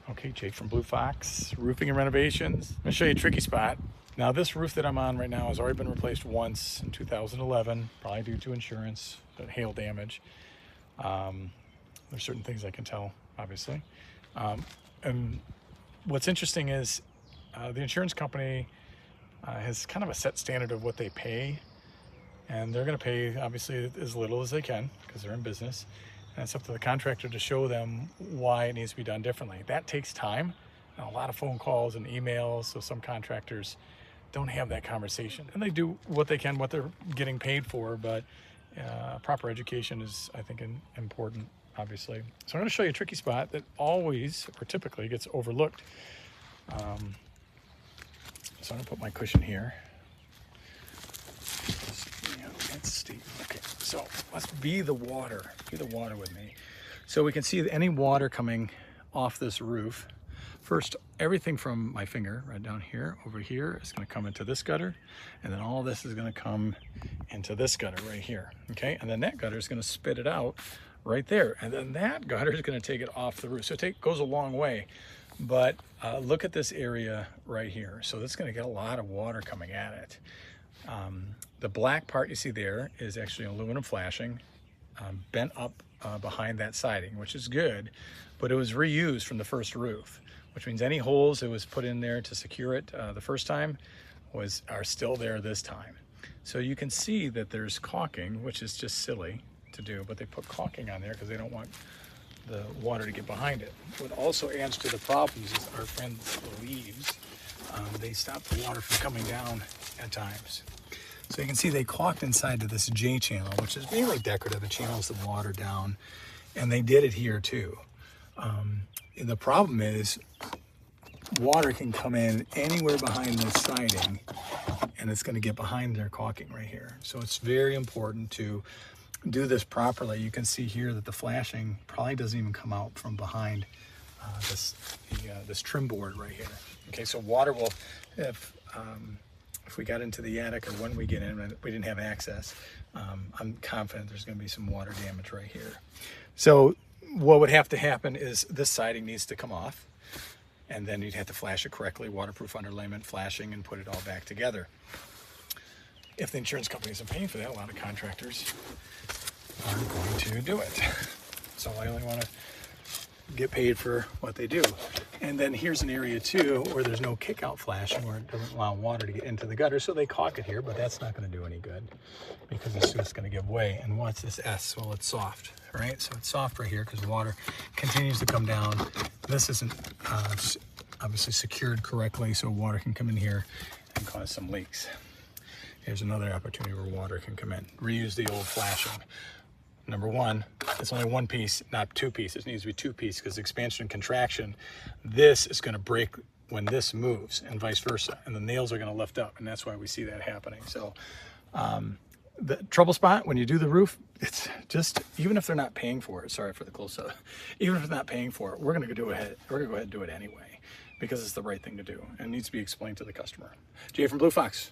Okay, Jake from Blue Fox, Roofing and Renovations. I'm gonna show you a tricky spot. Now this roof that I'm on right now has already been replaced once in 2011, probably due to insurance, hail damage. There's certain things I can tell, obviously. And what's interesting is the insurance company has kind of a set standard of what they pay, and they're gonna pay obviously as little as they can because they're in business. And it's up to the contractor to show them why it needs to be done differently. That takes time and a lot of phone calls and emails. So some contractors don't have that conversation, and they do what they can, what they're getting paid for, but proper education is, I think, important, obviously. So I'm gonna show you a tricky spot that always, or typically, gets overlooked. So I'm gonna put my cushion here. Let's see. Okay, so let's be the water with me. So we can see any water coming off this roof. First, everything from my finger right down here over here is going to come into this gutter, and then all this is going to come into this gutter right here. Okay, and then that gutter is going to spit it out right there, and then that gutter is going to take it off the roof. So it goes a long way. But look at this area right here. So that's going to get a lot of water coming at it. The black part you see there is actually aluminum flashing, bent up behind that siding, which is good, but it was reused from the first roof, which means any holes that was put in there to secure it the first time are still there this time. So you can see that there's caulking, which is just silly to do, but they put caulking on there because they don't want the water to get behind it. What also adds to the problems is our friends, the leaves. They stop the water from coming down at times. So you can see they caulked inside to this J channel, which is mainly decorative. It channels the water down, and they did it here too. The problem is water can come in anywhere behind this siding, and it's going to get behind their caulking right here. So it's very important to do this properly. You can see here that the flashing probably doesn't even come out from behind this trim board right here. Okay, so water will, if we got into the attic or when we get in and we didn't have access, I'm confident there's going to be some water damage right here. So what would have to happen is this siding needs to come off, and then you'd have to flash it correctly, waterproof underlayment, flashing, and put it all back together. If the insurance company isn't paying for that, a lot of contractors are going to do it. So I only want to get paid for what they do. And then here's an area too where there's no kick out flashing, where it doesn't allow water to get into the gutter, so they caulk it here, but that's not going to do any good because it's just going to give way. And what's this S? Well, it's soft, right? So it's soft right here because the water continues to come down. This isn't obviously secured correctly, so water can come in here and cause some leaks. Here's another opportunity where water can come in. Reuse the old flashing. Number one, it's only one piece, not two pieces. It needs to be two pieces because expansion and contraction, this is going to break when this moves and vice versa. And the nails are going to lift up, and that's why we see that happening. So the trouble spot when you do the roof, it's just, even if they're not paying for it, sorry for the close-up, even if they're not paying for it, we're going to go ahead and do it anyway because it's the right thing to do and it needs to be explained to the customer. Jay from Blue Fox.